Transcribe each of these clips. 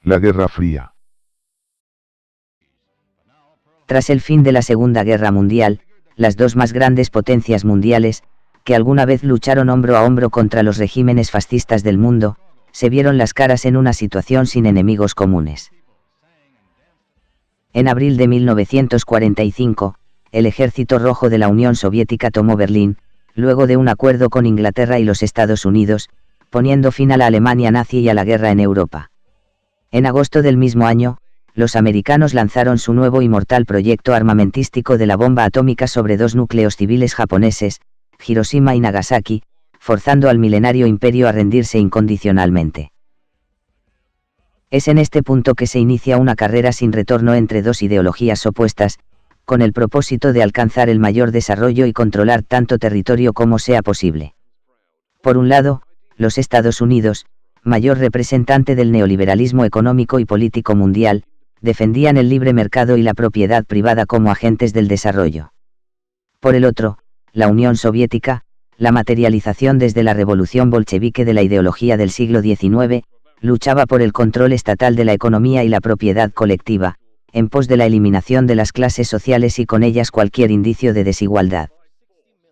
La Guerra Fría. Tras el fin de la Segunda Guerra Mundial, las dos más grandes potencias mundiales, que alguna vez lucharon hombro a hombro contra los regímenes fascistas del mundo, se vieron las caras en una situación sin enemigos comunes. En abril de 1945, el Ejército Rojo de la Unión Soviética tomó Berlín, luego de un acuerdo con Inglaterra y los Estados Unidos, poniendo fin a la Alemania nazi y a la guerra en Europa. En agosto del mismo año, los americanos lanzaron su nuevo y mortal proyecto armamentístico de la bomba atómica sobre dos núcleos civiles japoneses, Hiroshima y Nagasaki, forzando al milenario imperio a rendirse incondicionalmente. Es en este punto que se inicia una carrera sin retorno entre dos ideologías opuestas, con el propósito de alcanzar el mayor desarrollo y controlar tanto territorio como sea posible. Por un lado, los Estados Unidos, mayor representante del neoliberalismo económico y político mundial, defendían el libre mercado y la propiedad privada como agentes del desarrollo. Por el otro, la Unión Soviética, la materialización desde la revolución bolchevique de la ideología del siglo XIX, luchaba por el control estatal de la economía y la propiedad colectiva, en pos de la eliminación de las clases sociales y con ellas cualquier indicio de desigualdad.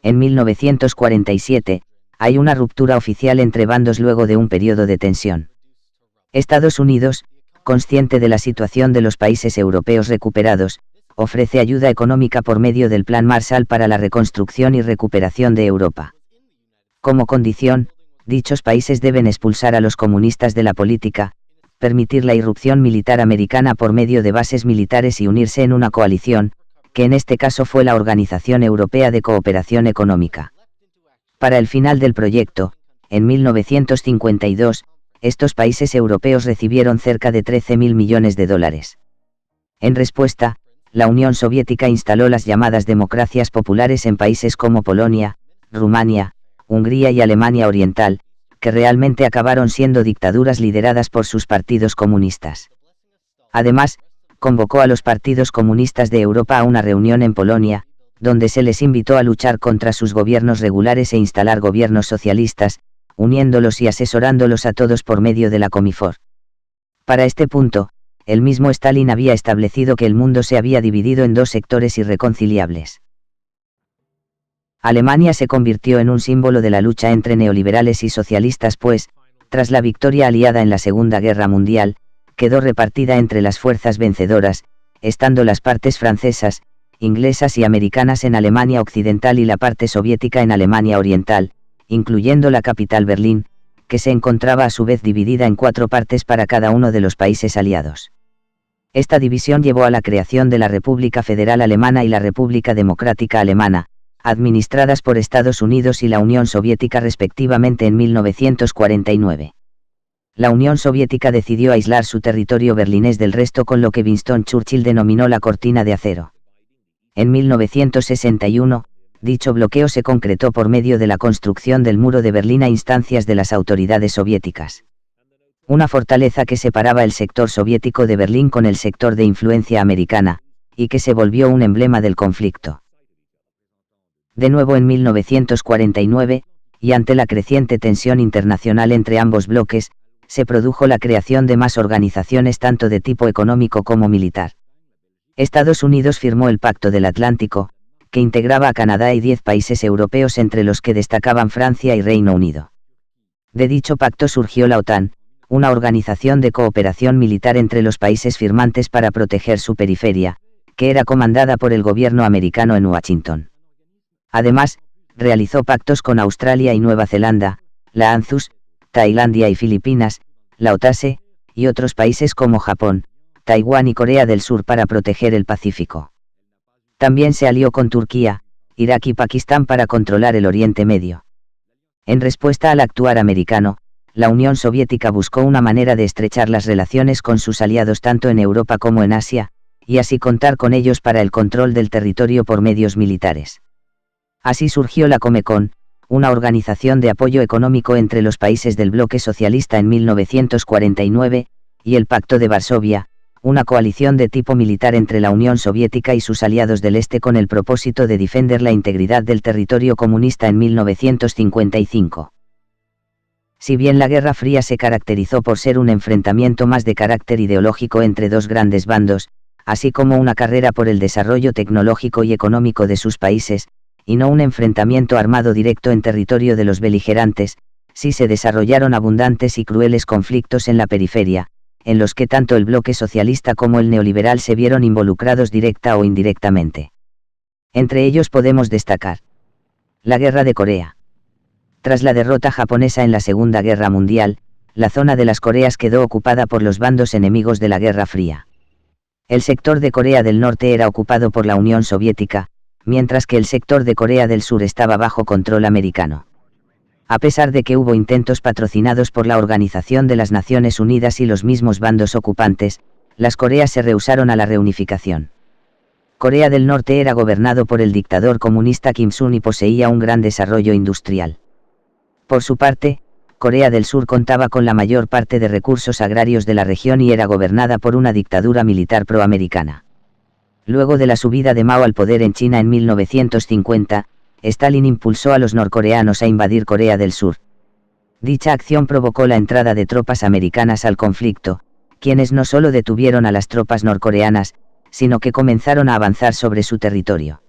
En 1947, hay una ruptura oficial entre bandos luego de un periodo de tensión. Estados Unidos, consciente de la situación de los países europeos recuperados, ofrece ayuda económica por medio del Plan Marshall para la reconstrucción y recuperación de Europa. Como condición, dichos países deben expulsar a los comunistas de la política, permitir la irrupción militar americana por medio de bases militares y unirse en una coalición, que en este caso fue la Organización Europea de Cooperación Económica. Para el final del proyecto, en 1952, estos países europeos recibieron cerca de 13.000 millones de dólares. En respuesta, la Unión Soviética instaló las llamadas democracias populares en países como Polonia, Rumania, Hungría y Alemania Oriental, que realmente acabaron siendo dictaduras lideradas por sus partidos comunistas. Además, convocó a los partidos comunistas de Europa a una reunión en Polonia, donde se les invitó a luchar contra sus gobiernos regulares e instalar gobiernos socialistas, uniéndolos y asesorándolos a todos por medio de la Comifor. Para este punto, el mismo Stalin había establecido que el mundo se había dividido en dos sectores irreconciliables. Alemania se convirtió en un símbolo de la lucha entre neoliberales y socialistas pues, tras la victoria aliada en la Segunda Guerra Mundial, quedó repartida entre las fuerzas vencedoras, estando las partes francesas, inglesas y americanas en Alemania Occidental y la parte soviética en Alemania Oriental, incluyendo la capital Berlín, que se encontraba a su vez dividida en 4 partes para cada uno de los países aliados. Esta división llevó a la creación de la República Federal Alemana y la República Democrática Alemana, administradas por Estados Unidos y la Unión Soviética respectivamente en 1949. La Unión Soviética decidió aislar su territorio berlinés del resto con lo que Winston Churchill denominó la cortina de acero. En 1961, dicho bloqueo se concretó por medio de la construcción del muro de Berlín a instancias de las autoridades soviéticas. Una fortaleza que separaba el sector soviético de Berlín con el sector de influencia americana, y que se volvió un emblema del conflicto. De nuevo en 1949, y ante la creciente tensión internacional entre ambos bloques, se produjo la creación de más organizaciones tanto de tipo económico como militar. Estados Unidos firmó el Pacto del Atlántico, que integraba a Canadá y 10 países europeos entre los que destacaban Francia y Reino Unido. De dicho pacto surgió la OTAN, una organización de cooperación militar entre los países firmantes para proteger su periferia, que era comandada por el gobierno americano en Washington. Además, realizó pactos con Australia y Nueva Zelanda, la ANZUS, Tailandia y Filipinas, la OTASE, y otros países como Japón, Taiwán y Corea del Sur para proteger el Pacífico. También se alió con Turquía, Irak y Pakistán para controlar el Oriente Medio. En respuesta al actuar americano, la Unión Soviética buscó una manera de estrechar las relaciones con sus aliados tanto en Europa como en Asia, y así contar con ellos para el control del territorio por medios militares. Así surgió la Comecon, una organización de apoyo económico entre los países del bloque socialista en 1949, y el Pacto de Varsovia, una coalición de tipo militar entre la Unión Soviética y sus aliados del Este con el propósito de defender la integridad del territorio comunista en 1955. Si bien la Guerra Fría se caracterizó por ser un enfrentamiento más de carácter ideológico entre dos grandes bandos, así como una carrera por el desarrollo tecnológico y económico de sus países, y no un enfrentamiento armado directo en territorio de los beligerantes, sí se desarrollaron abundantes y crueles conflictos en la periferia, en los que tanto el bloque socialista como el neoliberal se vieron involucrados directa o indirectamente. Entre ellos podemos destacar la Guerra de Corea. Tras la derrota japonesa en la Segunda Guerra Mundial, la zona de las Coreas quedó ocupada por los bandos enemigos de la Guerra Fría. El sector de Corea del Norte era ocupado por la Unión Soviética, mientras que el sector de Corea del Sur estaba bajo control americano. A pesar de que hubo intentos patrocinados por la Organización de las Naciones Unidas y los mismos bandos ocupantes, las Coreas se rehusaron a la reunificación. Corea del Norte era gobernado por el dictador comunista Kim Il-sung y poseía un gran desarrollo industrial. Por su parte, Corea del Sur contaba con la mayor parte de recursos agrarios de la región y era gobernada por una dictadura militar proamericana. Luego de la subida de Mao al poder en China en 1950, Stalin impulsó a los norcoreanos a invadir Corea del Sur. Dicha acción provocó la entrada de tropas americanas al conflicto, quienes no solo detuvieron a las tropas norcoreanas, sino que comenzaron a avanzar sobre su territorio.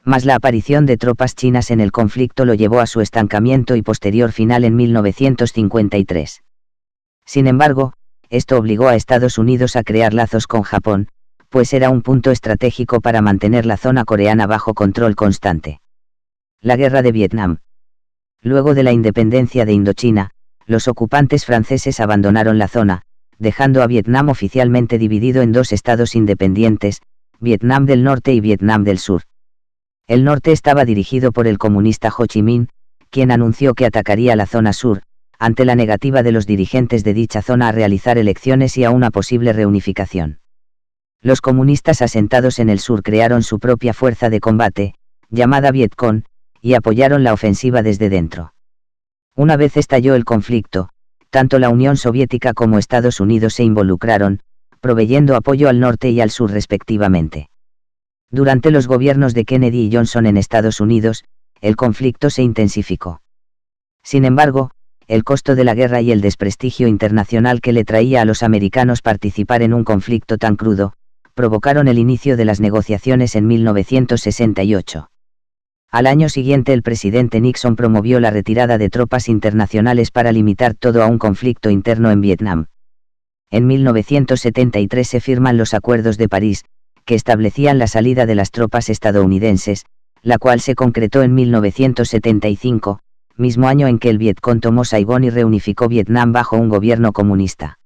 Mas la aparición de tropas chinas en el conflicto lo llevó a su estancamiento y posterior final en 1953. Sin embargo, esto obligó a Estados Unidos a crear lazos con Japón, pues era un punto estratégico para mantener la zona coreana bajo control constante. La Guerra de Vietnam. Luego de la independencia de Indochina, los ocupantes franceses abandonaron la zona, dejando a Vietnam oficialmente dividido en dos estados independientes, Vietnam del Norte y Vietnam del Sur. El norte estaba dirigido por el comunista Ho Chi Minh, quien anunció que atacaría la zona sur, ante la negativa de los dirigentes de dicha zona a realizar elecciones y a una posible reunificación. Los comunistas asentados en el sur crearon su propia fuerza de combate, llamada Vietcong, y apoyaron la ofensiva desde dentro. Una vez estalló el conflicto, tanto la Unión Soviética como Estados Unidos se involucraron, proveyendo apoyo al norte y al sur respectivamente. Durante los gobiernos de Kennedy y Johnson en Estados Unidos, el conflicto se intensificó. Sin embargo, el costo de la guerra y el desprestigio internacional que le traía a los americanos participar en un conflicto tan crudo, provocaron el inicio de las negociaciones en 1968. Al año siguiente el presidente Nixon promovió la retirada de tropas internacionales para limitar todo a un conflicto interno en Vietnam. En 1973 se firman los Acuerdos de París, que establecían la salida de las tropas estadounidenses, la cual se concretó en 1975, mismo año en que el Vietcong tomó Saigón y reunificó Vietnam bajo un gobierno comunista.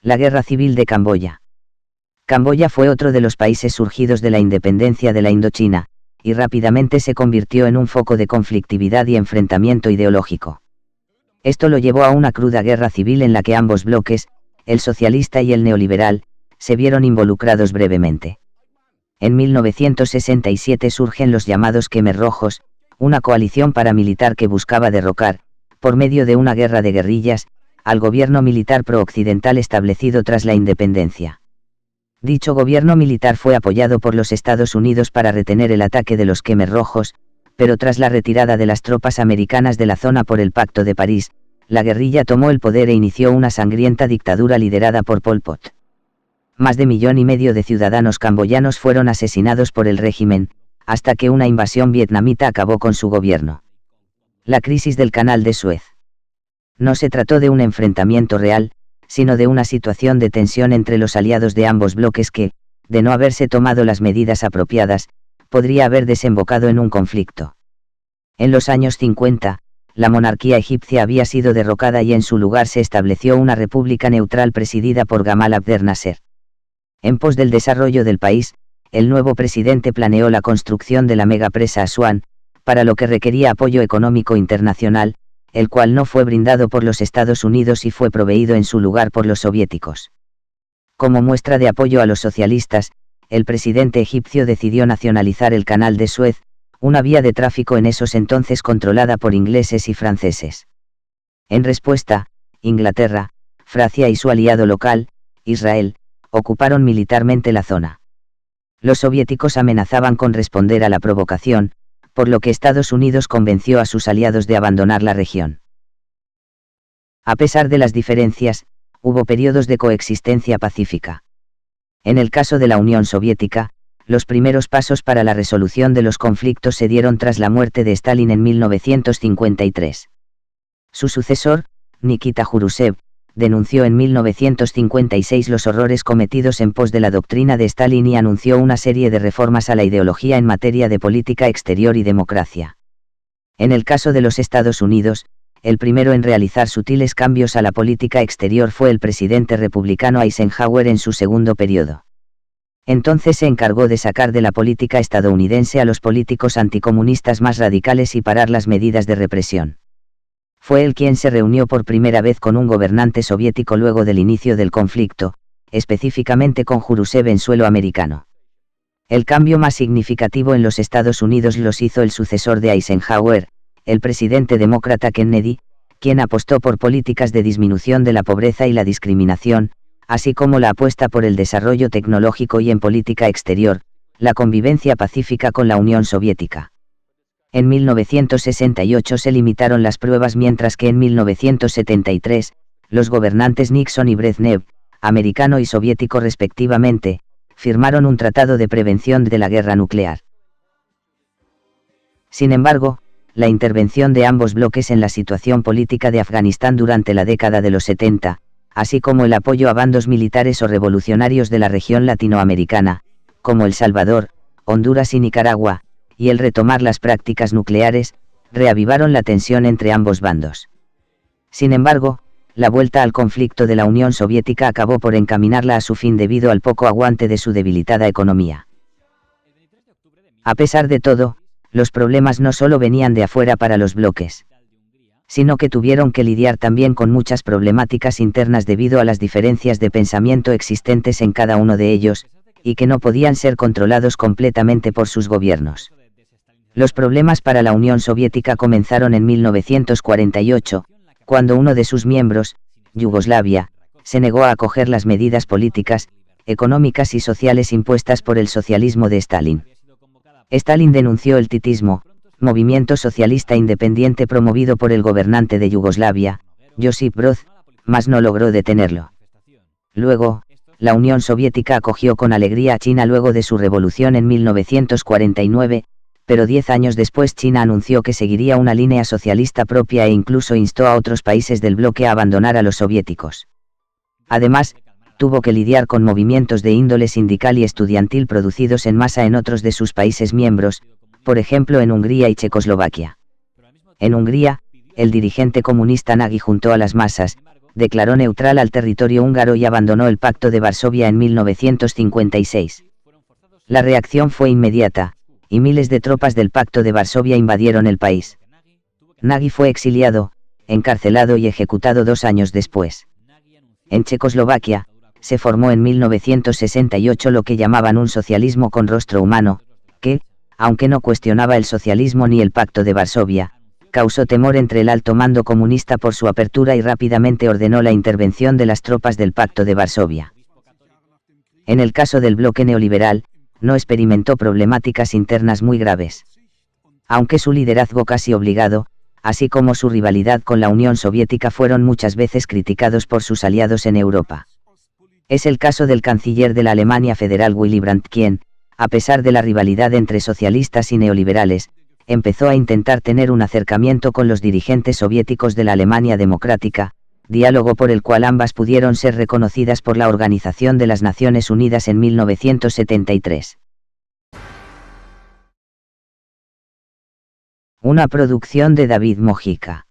La Guerra Civil de Camboya. Camboya fue otro de los países surgidos de la independencia de la Indochina, y rápidamente se convirtió en un foco de conflictividad y enfrentamiento ideológico. Esto lo llevó a una cruda guerra civil en la que ambos bloques, el socialista y el neoliberal, se vieron involucrados brevemente. En 1967 surgen los llamados Khmer Rojos, una coalición paramilitar que buscaba derrocar, por medio de una guerra de guerrillas, al gobierno militar pro-occidental establecido tras la independencia. Dicho gobierno militar fue apoyado por los Estados Unidos para retener el ataque de los Khmer Rojos, pero tras la retirada de las tropas americanas de la zona por el Pacto de París, la guerrilla tomó el poder e inició una sangrienta dictadura liderada por Pol Pot. Más de 1,5 millones de ciudadanos camboyanos fueron asesinados por el régimen, hasta que una invasión vietnamita acabó con su gobierno. La crisis del Canal de Suez. No se trató de un enfrentamiento real, sino de una situación de tensión entre los aliados de ambos bloques que, de no haberse tomado las medidas apropiadas, podría haber desembocado en un conflicto. En los años 50, la monarquía egipcia había sido derrocada y en su lugar se estableció una república neutral presidida por Gamal Abdel Nasser. En pos del desarrollo del país, el nuevo presidente planeó la construcción de la megapresa Asuán, para lo que requería apoyo económico internacional, el cual no fue brindado por los Estados Unidos y fue proveído en su lugar por los soviéticos. Como muestra de apoyo a los socialistas, el presidente egipcio decidió nacionalizar el Canal de Suez, una vía de tráfico en esos entonces controlada por ingleses y franceses. En respuesta, Inglaterra, Francia y su aliado local, Israel, ocuparon militarmente la zona. Los soviéticos amenazaban con responder a la provocación, por lo que Estados Unidos convenció a sus aliados de abandonar la región. A pesar de las diferencias, hubo periodos de coexistencia pacífica. En el caso de la Unión Soviética, los primeros pasos para la resolución de los conflictos se dieron tras la muerte de Stalin en 1953. Su sucesor, Nikita Jurushev, denunció en 1956 los horrores cometidos en pos de la doctrina de Stalin y anunció una serie de reformas a la ideología en materia de política exterior y democracia. En el caso de los Estados Unidos, el primero en realizar sutiles cambios a la política exterior fue el presidente republicano Eisenhower en su segundo periodo. Entonces se encargó de sacar de la política estadounidense a los políticos anticomunistas más radicales y parar las medidas de represión. Fue él quien se reunió por primera vez con un gobernante soviético luego del inicio del conflicto, específicamente con Jurushev en suelo americano. El cambio más significativo en los Estados Unidos los hizo el sucesor de Eisenhower, el presidente demócrata Kennedy, quien apostó por políticas de disminución de la pobreza y la discriminación, así como la apuesta por el desarrollo tecnológico y en política exterior, la convivencia pacífica con la Unión Soviética. En 1968 se limitaron las pruebas mientras que en 1973, los gobernantes Nixon y Brezhnev, americano y soviético respectivamente, firmaron un tratado de prevención de la guerra nuclear. Sin embargo, la intervención de ambos bloques en la situación política de Afganistán durante la década de los 70, así como el apoyo a bandos militares o revolucionarios de la región latinoamericana, como El Salvador, Honduras y Nicaragua, y el retomar las prácticas nucleares, reavivaron la tensión entre ambos bandos. Sin embargo, la vuelta al conflicto de la Unión Soviética acabó por encaminarla a su fin debido al poco aguante de su debilitada economía. A pesar de todo, los problemas no solo venían de afuera para los bloques, sino que tuvieron que lidiar también con muchas problemáticas internas debido a las diferencias de pensamiento existentes en cada uno de ellos, y que no podían ser controlados completamente por sus gobiernos. Los problemas para la Unión Soviética comenzaron en 1948, cuando uno de sus miembros, Yugoslavia, se negó a acoger las medidas políticas, económicas y sociales impuestas por el socialismo de Stalin. Stalin denunció el titismo, movimiento socialista independiente promovido por el gobernante de Yugoslavia, Josip Broz, mas no logró detenerlo. Luego, la Unión Soviética acogió con alegría a China luego de su revolución en 1949, pero 10 años después China anunció que seguiría una línea socialista propia e incluso instó a otros países del bloque a abandonar a los soviéticos. Además, tuvo que lidiar con movimientos de índole sindical y estudiantil producidos en masa en otros de sus países miembros, por ejemplo en Hungría y Checoslovaquia. En Hungría, el dirigente comunista Nagy juntó a las masas, declaró neutral al territorio húngaro y abandonó el Pacto de Varsovia en 1956. La reacción fue inmediata, y miles de tropas del Pacto de Varsovia invadieron el país. Nagy fue exiliado, encarcelado y ejecutado 2 años después. En Checoslovaquia, se formó en 1968 lo que llamaban un socialismo con rostro humano, que, aunque no cuestionaba el socialismo ni el Pacto de Varsovia, causó temor entre el alto mando comunista por su apertura y rápidamente ordenó la intervención de las tropas del Pacto de Varsovia. En el caso del bloque neoliberal, no experimentó problemáticas internas muy graves. Aunque su liderazgo casi obligado, así como su rivalidad con la Unión Soviética fueron muchas veces criticados por sus aliados en Europa. Es el caso del canciller de la Alemania Federal Willy Brandt quien, a pesar de la rivalidad entre socialistas y neoliberales, empezó a intentar tener un acercamiento con los dirigentes soviéticos de la Alemania democrática, diálogo por el cual ambas pudieron ser reconocidas por la Organización de las Naciones Unidas en 1973. Una producción de David Mojica.